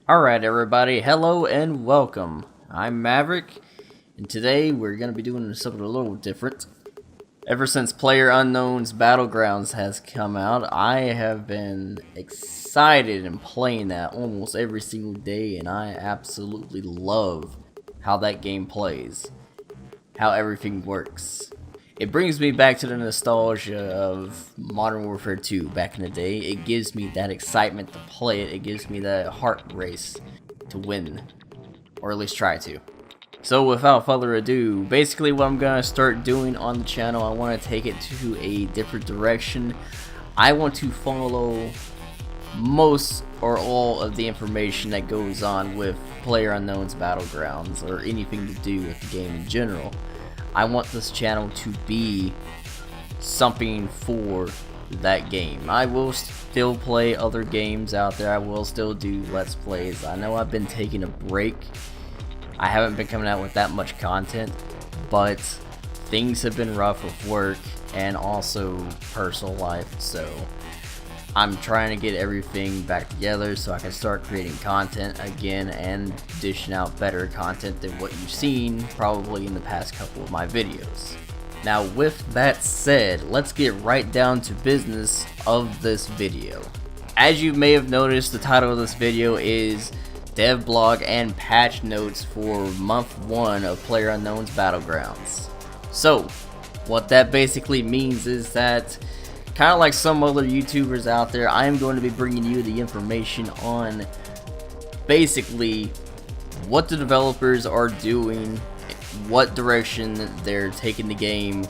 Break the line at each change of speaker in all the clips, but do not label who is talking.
Alright everybody, hello and welcome. I'm Maverick, and today we're going to be doing something a little different. Ever since PLAYERUNKNOWN'S Battlegrounds has come out, I have been excited and playing that almost every single day, and I absolutely love how that game plays, how everything works. It brings me back to the nostalgia of Modern Warfare 2 back in the day. It gives me that excitement to play it. It gives me that heart race to win, or at least try to. So without further ado, basically what I'm going to start doing on the channel, I want to take it to a different direction. I want to follow most or all of the information that goes on with PLAYERUNKNOWN'S Battlegrounds, or anything to do with the game in general. I want this channel to be something for that game. I will still play other games out there. I will still do Let's Plays. I know I've been taking a break. I haven't been coming out with that much content, but things have been rough with work and also personal life, so I'm trying to get everything back together so I can start creating content again and dishing out better content than what you've seen probably in the past couple of my videos. Now with that said, let's get right down to business of this video. As you may have noticed, the title of this video is Dev Blog and Patch Notes for Month 1 of PLAYERUNKNOWN'S Battlegrounds. So, what that basically means is that, kind of like some other YouTubers out there, I am going to be bringing you the information on basically what the developers are doing, what direction they're taking the game,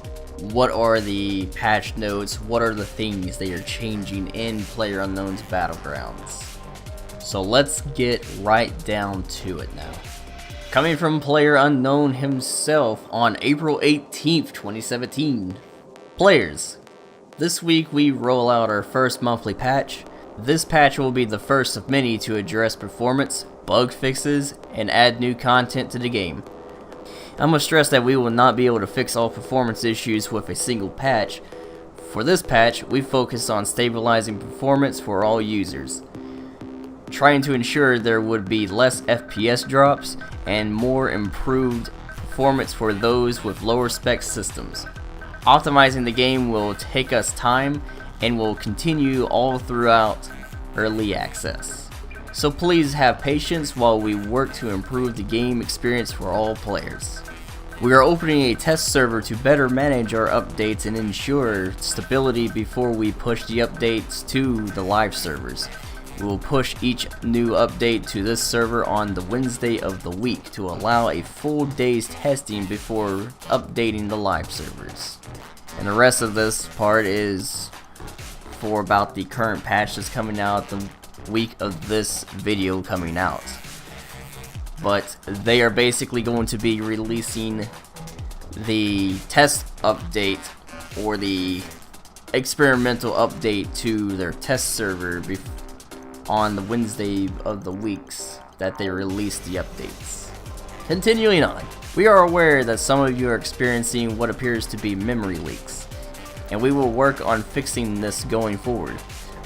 what are the patch notes, what are the things they are changing in PLAYERUNKNOWN'S Battlegrounds. So let's get right down to it now. Coming from PLAYERUNKNOWN himself on April 18th, 2017. Players, this week we roll out our first monthly patch. This patch will be the first of many to address performance, bug fixes, and add new content to the game. I'm going to stress that we will not be able to fix all performance issues with a single patch. For this patch, we focus on stabilizing performance for all users, trying to ensure there would be less FPS drops and more improved performance for those with lower spec systems. Optimizing the game will take us time and will continue all throughout early access. So please have patience while we work to improve the game experience for all players. We are opening a test server to better manage our updates and ensure stability before we push the updates to the live servers. We will push each new update to this server on the Wednesday of the week to allow a full day's testing before updating the live servers. And the rest of this part is for about the current patch that's coming out the week of this video coming out. But they are basically going to be releasing the test update or the experimental update to their test server on the Wednesday of the weeks that they release the updates. Continuing on, we are aware that some of you are experiencing what appears to be memory leaks, and we will work on fixing this going forward.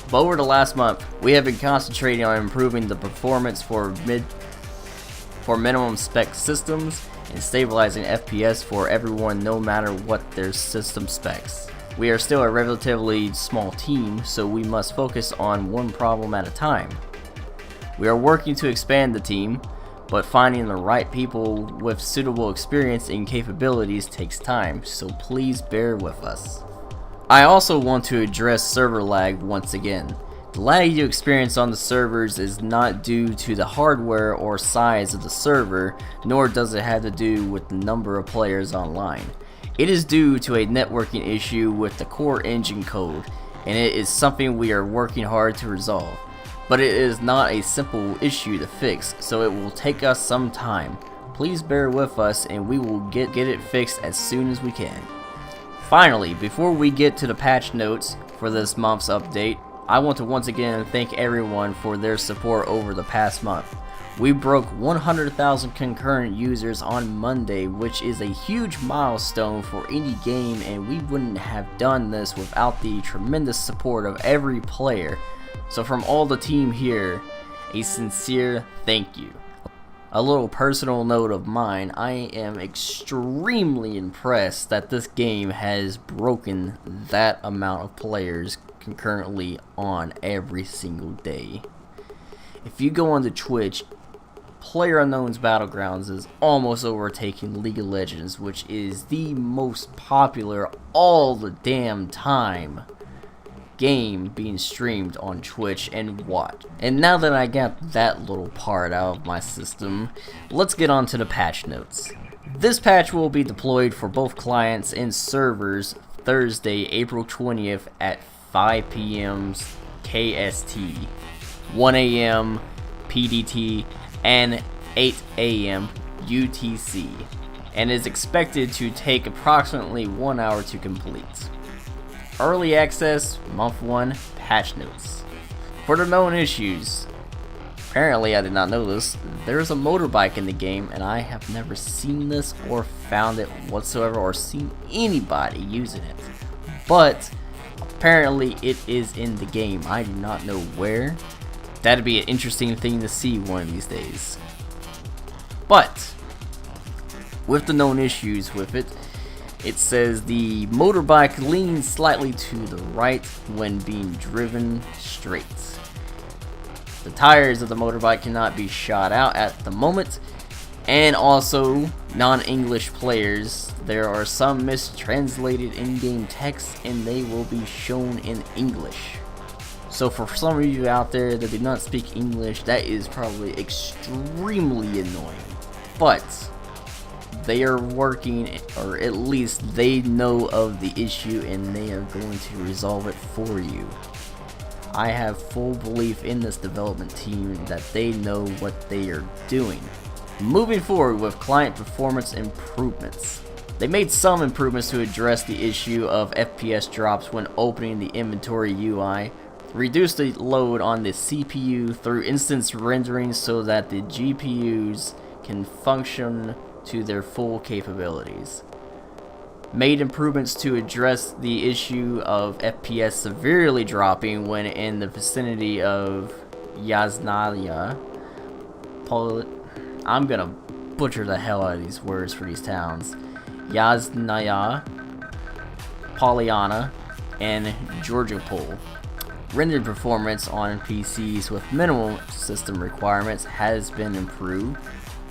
But over the last month, we have been concentrating on improving the performance for minimum spec systems and stabilizing FPS for everyone no matter what their system specs. We are still a relatively small team, so we must focus on one problem at a time. We are working to expand the team, but finding the right people with suitable experience and capabilities takes time, so please bear with us. I also want to address server lag once again. The lag you experience on the servers is not due to the hardware or size of the server, nor does it have to do with the number of players online. It is due to a networking issue with the core engine code, and it is something we are working hard to resolve. But it is not a simple issue to fix, so it will take us some time. Please bear with us and we will get it fixed as soon as we can. Finally, before we get to the patch notes for this month's update, I want to once again thank everyone for their support over the past month. We broke 100,000 concurrent users on Monday, which is a huge milestone for any game, and we wouldn't have done this without the tremendous support of every player. So from all the team here, a sincere thank you. A little personal note of mine, I am extremely impressed that this game has broken that amount of players concurrently on every single day. If you go onto Twitch, PLAYERUNKNOWN'S Battlegrounds is almost overtaking League of Legends, which is the most popular all the damn time game being streamed on Twitch and watched. And now that I got that little part out of my system, let's get on to the patch notes. This patch will be deployed for both clients and servers Thursday, April 20th at 5 p.m. KST, 1 a.m. PDT, and 8 a.m. UTC, and is expected to take approximately 1 hour to complete. Early access, month 1, patch notes. For the known issues, apparently I did not know this, there's a motorbike in the game, and I have never seen this or found it whatsoever or seen anybody using it. But apparently it is in the game. I do not know where. That'd be an interesting thing to see one of these days. But with the known issues with it, it says the motorbike leans slightly to the right when being driven straight. The tires of the motorbike cannot be shot out at the moment, and also non-English players, there are some mistranslated in-game text and they will be shown in English. So for some of you out there that do not speak English, that is probably extremely annoying. But they are working, or at least they know of the issue and they are going to resolve it for you. I have full belief in this development team that they know what they are doing. Moving forward with client performance improvements. They made some improvements to address the issue of FPS drops when opening the inventory UI, reduce the load on the CPU through instance rendering so that the GPUs can function to their full capabilities. Made improvements to address the issue of FPS severely dropping when in the vicinity of Yasnaya. I'm gonna butcher the hell out of these words for these towns. Yasnaya, Pollyanna, and Georgiopol. Rendered performance on PCs with minimal system requirements has been improved.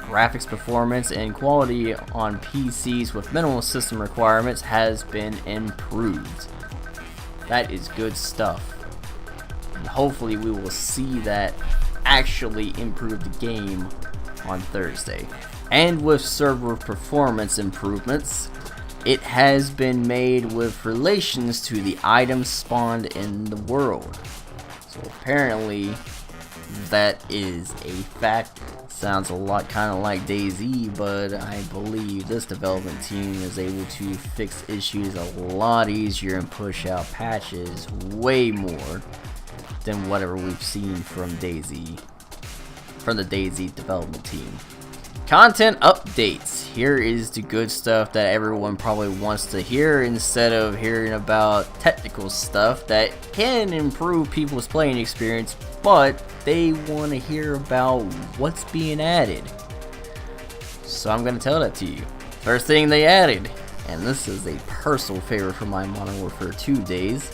Graphics performance and quality on PCs with minimal system requirements has been improved. That is good stuff. And hopefully we will see that actually improve the game on Thursday. And with server performance improvements, it has been made with relations to the items spawned in the world. So apparently that is a factor. Sounds a lot kind of like DayZ, but I believe this development team is able to fix issues a lot easier and push out patches way more than whatever we've seen from DayZ, from the DayZ development team. Content updates. Here is the good stuff that everyone probably wants to hear instead of hearing about technical stuff that can improve people's playing experience, but they want to hear about what's being added. So I'm going to tell that to you. First thing they added, and this is a personal favorite for my Modern Warfare 2 days,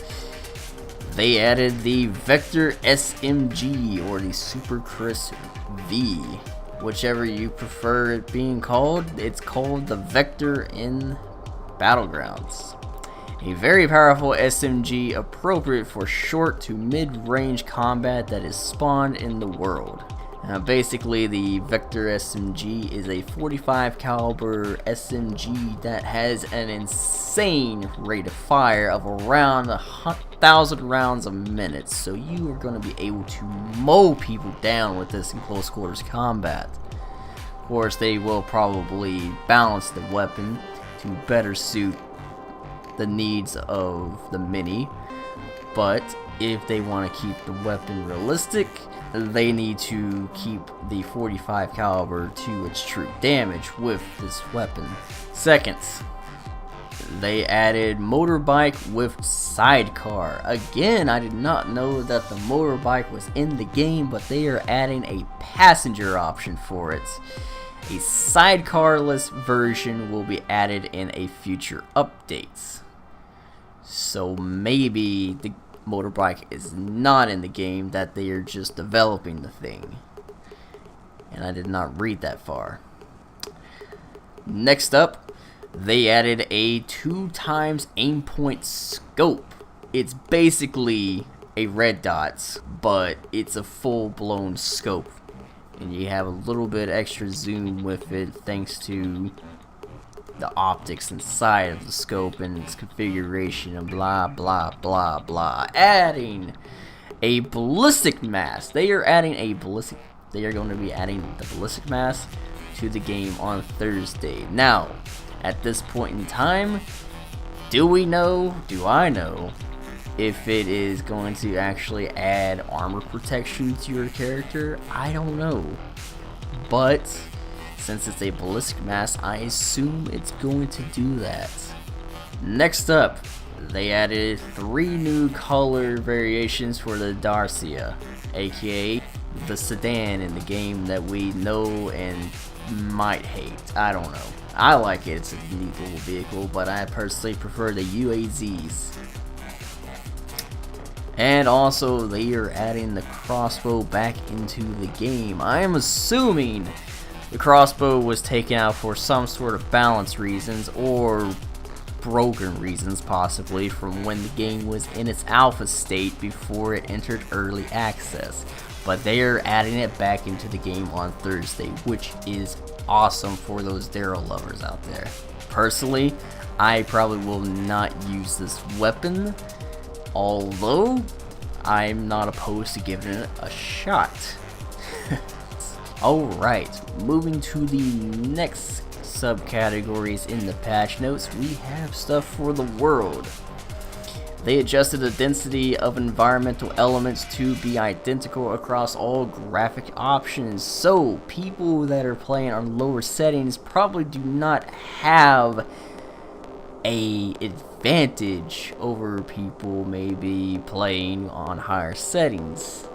they added the Vector SMG, or the Super Crisp V. Whichever you prefer it being called, it's called the Vector in Battlegrounds. A very powerful SMG appropriate for short to mid-range combat that is spawned in the world. Now basically the Vector SMG is a 45 caliber SMG that has an insane rate of fire of around 1,000 rounds a minute, so you are going to be able to mow people down with this in close quarters combat. Of course, they will probably balance the weapon to better suit the needs of the mini, but if they want to keep the weapon realistic, they need to keep the 45 caliber to its true damage with this weapon. Second, they added motorbike with sidecar. Again, I did not know that the motorbike was in the game, but they are adding a passenger option for it. A sidecarless version will be added in a future update. So maybe the motorbike is not in the game, that they are just developing the thing. And I did not read that far. Next up, they added a 2x aim point scope. It's basically a red dot, but it's a full-blown scope. And you have a little bit extra zoom with it thanks to the optics inside of the scope and its configuration and blah blah blah blah. Adding a ballistic mask. They are going to be adding the ballistic mask to the game on Thursday. Now, at this point in time, do I know if it is going to actually add armor protection to your character? I don't know. But since it's a ballistic mask, I assume it's going to do that. Next up, they added 3 new color variations for the Dacia, aka the sedan in the game that we know and might hate. I don't know. I like it. It's a neat little vehicle, but I personally prefer the UAZs. And also, they are adding the crossbow back into the game. I am assuming the crossbow was taken out for some sort of balance reasons or broken reasons, possibly, from when the game was in its alpha state before it entered early access. But they are adding it back into the game on Thursday, which is awesome for those Daryl lovers out there. Personally, I probably will not use this weapon, although I'm not opposed to giving it a shot. Alright, moving to the next subcategories in the patch notes, we have stuff for the world. They adjusted the density of environmental elements to be identical across all graphic options, so people that are playing on lower settings probably do not have a advantage over people maybe playing on higher settings.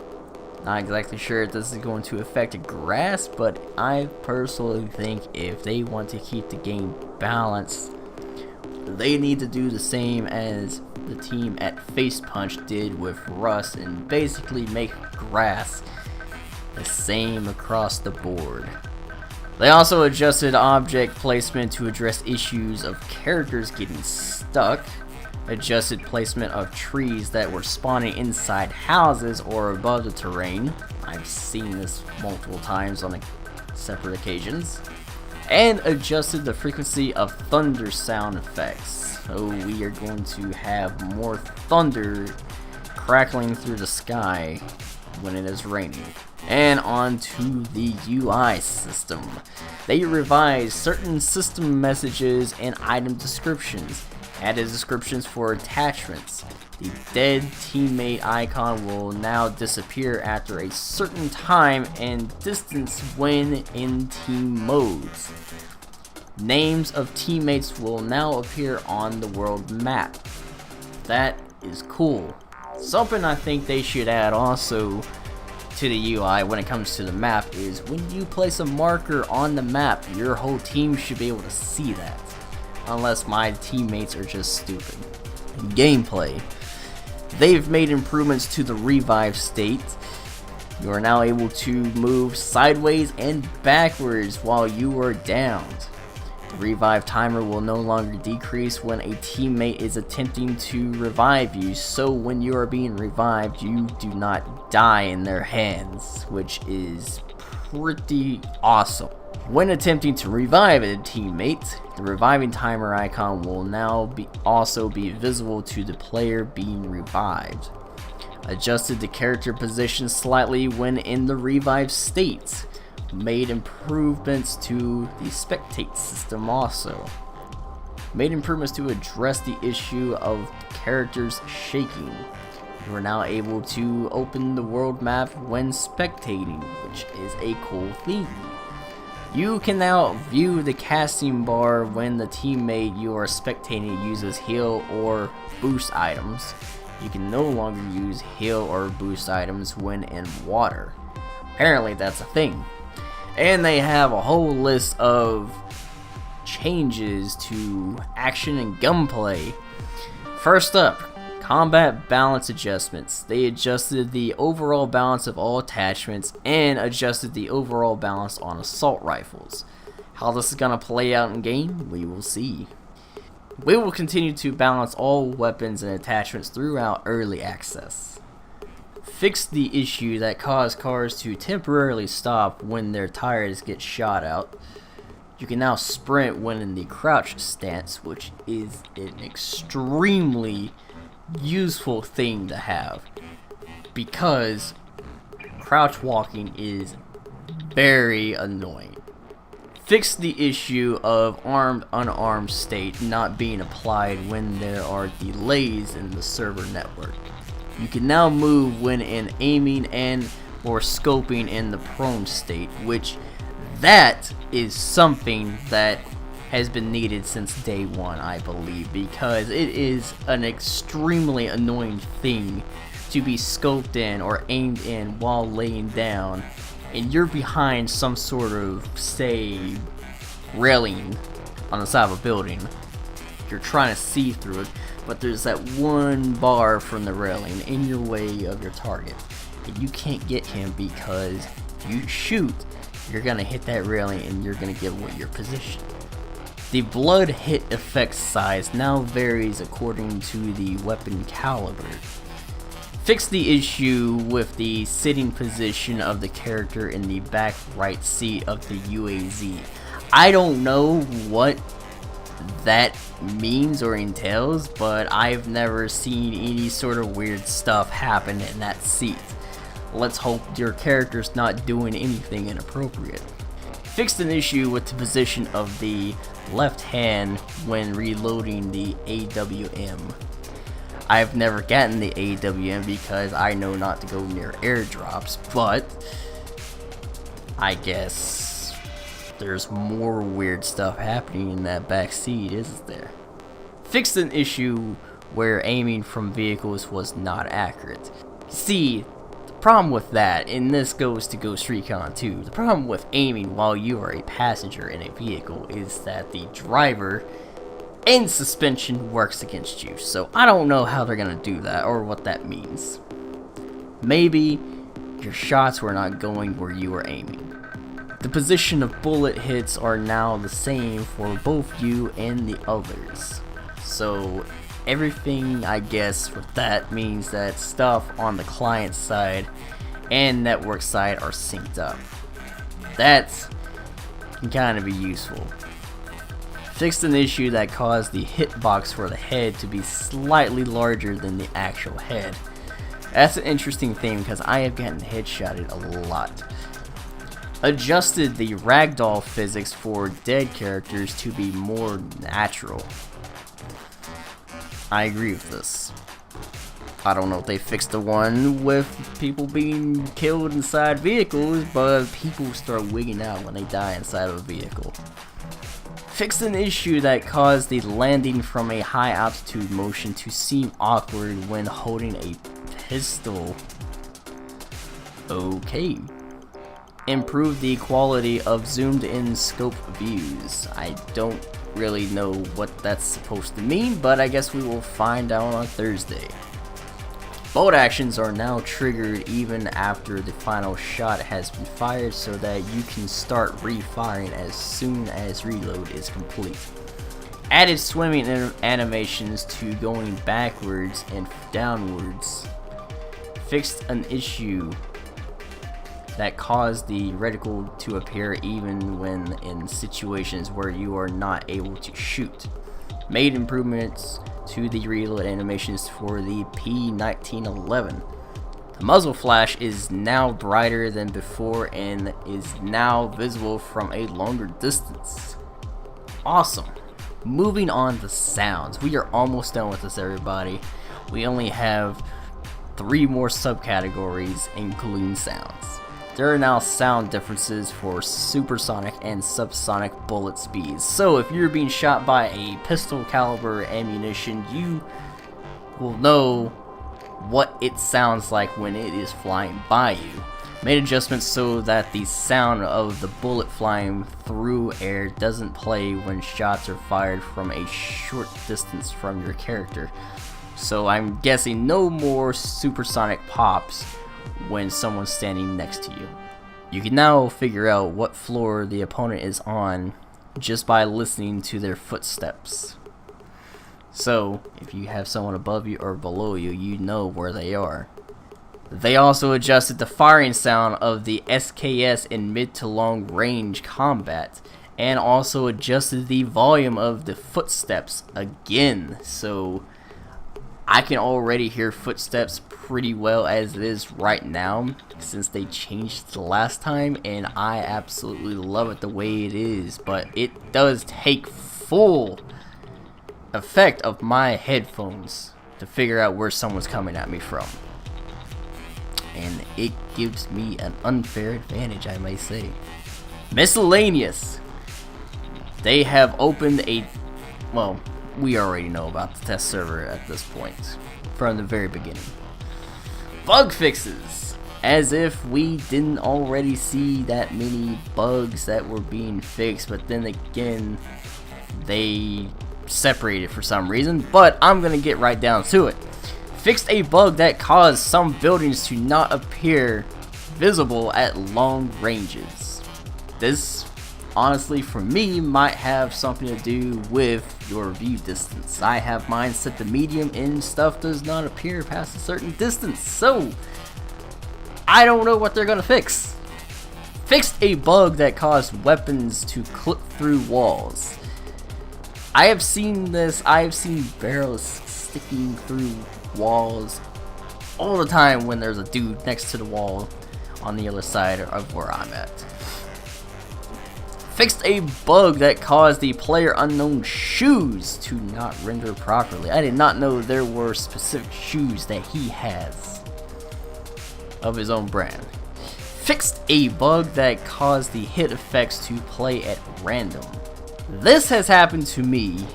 Not exactly sure if this is going to affect grass, but I personally think if they want to keep the game balanced, they need to do the same as the team at Face Punch did with Rust and basically make grass the same across the board. They also adjusted object placement to address issues of characters getting stuck, adjusted placement of trees that were spawning inside houses or above the terrain. I've seen this multiple times on separate occasions. And adjusted the frequency of thunder sound effects. So we are going to have more thunder crackling through the sky when it is raining. And on to the UI system. They revised certain system messages and item descriptions, added descriptions for attachments. The dead teammate icon will now disappear after a certain time and distance when in team modes. Names of teammates will now appear on the world map. That is cool. Something I think they should add also to the UI when it comes to the map is when you place a marker on the map, your whole team should be able to see that. Unless my teammates are just stupid. Gameplay. They've made improvements to the revive state. You are now able to move sideways and backwards while you are downed. The revive timer will no longer decrease when a teammate is attempting to revive you, so when you are being revived, you do not die in their hands, which is pretty awesome. When attempting to revive a teammate, the reviving timer icon will now also be visible to the player being revived. Adjusted the character position slightly when in the revive state. Made improvements to the spectate system also. Made improvements to address the issue of characters shaking. You are now able to open the world map when spectating, which is a cool thing. You can now view the casting bar when the teammate you are spectating uses heal or boost items. You can no longer use heal or boost items when in water. Apparently that's a thing. And they have a whole list of changes to action and gunplay. First up, combat balance adjustments. They adjusted the overall balance of all attachments and adjusted the overall balance on assault rifles. How this is gonna play out in game, we will see. We will continue to balance all weapons and attachments throughout early access. Fix the issue that caused cars to temporarily stop when their tires get shot out. You can now sprint when in the crouch stance, which is an extremely useful thing to have, because crouch walking is very annoying. Fix the issue of armed unarmed state not being applied when there are delays in the server network. You can now move when in aiming and or scoping in the prone state, which that is something that has been needed since day one, I believe, because it is an extremely annoying thing to be scoped in or aimed in while laying down and you're behind some sort of, say, railing on the side of a building. You're trying to see through it, but there's that one bar from the railing in your way of your target, and you can't get him because if you shoot, you're gonna hit that railing and you're gonna give away your position. The blood hit effect size now varies according to the weapon caliber. Fix the issue with the sitting position of the character in the back right seat of the UAZ. I don't know what that means or entails, but I've never seen any sort of weird stuff happen in that seat. Let's hope your character's not doing anything inappropriate. Fixed an issue with the position of the left hand when reloading the AWM. I've never gotten the AWM because I know not to go near airdrops, but I guess there's more weird stuff happening in that back seat, isn't there? Fixed an issue where aiming from vehicles was not accurate. See, the problem with that, and this goes to Ghost Recon 2, the problem with aiming while you are a passenger in a vehicle is that the driver and suspension works against you. So I don't know how they're gonna do that or what that means. Maybe your shots were not going where you were aiming. The position of bullet hits are now the same for both you and the others. So everything, I guess, with that means that stuff on the client side and network side are synced up. That can kind of be useful. Fixed an issue that caused the hitbox for the head to be slightly larger than the actual head. That's an interesting thing because I have gotten headshotted a lot. Adjusted the ragdoll physics for dead characters to be more natural. I agree with this. I don't know if they fixed the one with people being killed inside vehicles, but people start wigging out when they die inside of a vehicle. Fixed an issue that caused the landing from a high altitude motion to seem awkward when holding a pistol. Okay. Improved the quality of zoomed in scope views. I don't really know what that's supposed to mean, but I guess we will find out on Thursday. Bolt actions are now triggered even after the final shot has been fired so that you can start refiring as soon as reload is complete. Added swimming animations to going backwards and downwards. Fixed an issue that caused the reticle to appear even when in situations where you are not able to shoot. Made improvements to the reload animations for the P1911. The muzzle flash is now brighter than before and is now visible from a longer distance. Awesome. Moving on to sounds. We are almost done with this, everybody. We only have 3 more subcategories, including sounds. there are now sound differences for supersonic and subsonic bullet speeds. So if you're being shot by a pistol caliber ammunition, you will know what it sounds like when it is flying by you. Made adjustments so that the sound of the bullet flying through air doesn't play when shots are fired from a short distance from your character. So I'm guessing no more supersonic pops when someone's standing next to you. You can now figure out what floor the opponent is on just by listening to their footsteps. So if you have someone above you or below you, you know where they are. They also adjusted the firing sound of the SKS in mid to long range combat, and also adjusted the volume of the footsteps again. So I can already hear footsteps pretty well as it is right now, since they changed it the last time, and I absolutely love it the way it is. But it does take full effect of my headphones to figure out where someone's coming at me from, and it gives me an unfair advantage, I may say. Miscellaneous. They have opened a, well, we already know about the test server at this point from the very beginning. Bug fixes. As if we didn't already see that many bugs that were being fixed, but then again, they separated for some reason. But I'm gonna get right down to it. Fixed a bug that caused some buildings to not appear visible at long ranges. This, honestly, for me, might have something to do with your view distance. I have mine set to medium and stuff does not appear past a certain distance, so I don't know what they're gonna fix. Fixed a bug that caused weapons to clip through walls. I have seen this. I have seen barrels sticking through walls all the time when there's a dude next to the wall on the other side of where I'm at. Fixed a bug that caused the PLAYERUNKNOWN'S shoes to not render properly. I did not know there were specific shoes that he has of his own brand. Fixed a bug that caused the hit effects to play at random. This has happened to me,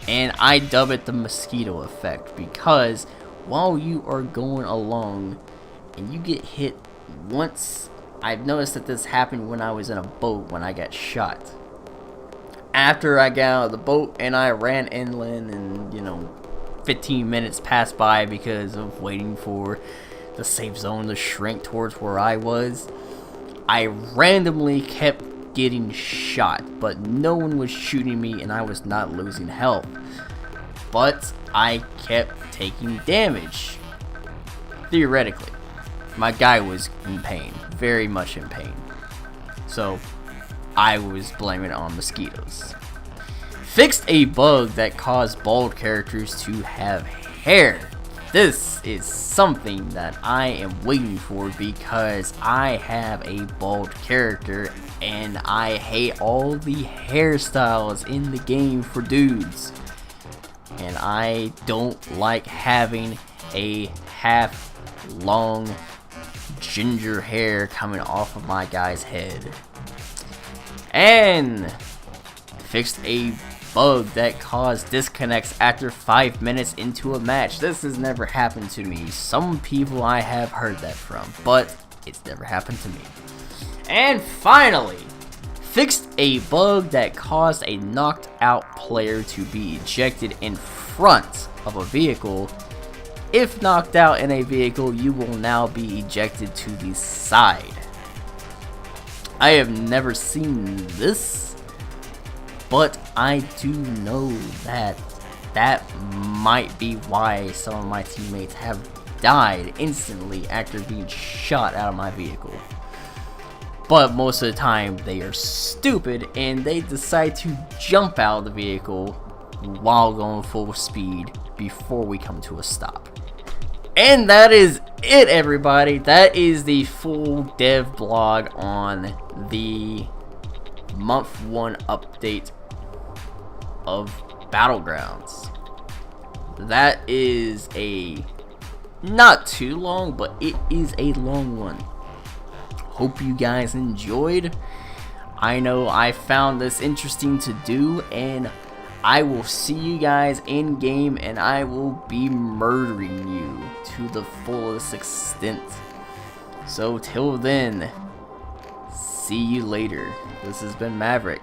and I dub it the mosquito effect, because while you are going along and you get hit once, I've noticed that this happened when I was in a boat when I got shot. After I got out of the boat and I ran inland, and 15 minutes passed by because of waiting for the safe zone to shrink towards where I was, I randomly kept getting shot, but no one was shooting me and I was not losing health. But I kept taking damage. Theoretically, my guy was in pain, very much in pain. So I was blaming it on mosquitoes. Fixed a bug that caused bald characters to have hair. This is something that I am waiting for because I have a bald character and I hate all the hairstyles in the game for dudes. And I don't like having a half long ginger hair coming off of my guy's head. And fixed a bug that caused disconnects after 5 minutes into a match. This has never happened to me. Some people I have heard that from, but it's never happened to me. And finally, fixed a bug that caused a knocked out player to be ejected in front of a vehicle. If knocked out in a vehicle, you will now be ejected to the side. I have never seen this, but I do know that that might be why some of my teammates have died instantly after being shot out of my vehicle. But most of the time they are stupid and they decide to jump out of the vehicle while going full speed before we come to a stop. And that is it, everybody. That is the full dev blog on the month 1 update of Battlegrounds. That is a not too long, but it is a long one. hope you guys enjoyed. I know I found this interesting to do, and I will see you guys in game, and I will be murdering you to the fullest extent. So till then, see you later. This has been Maverick.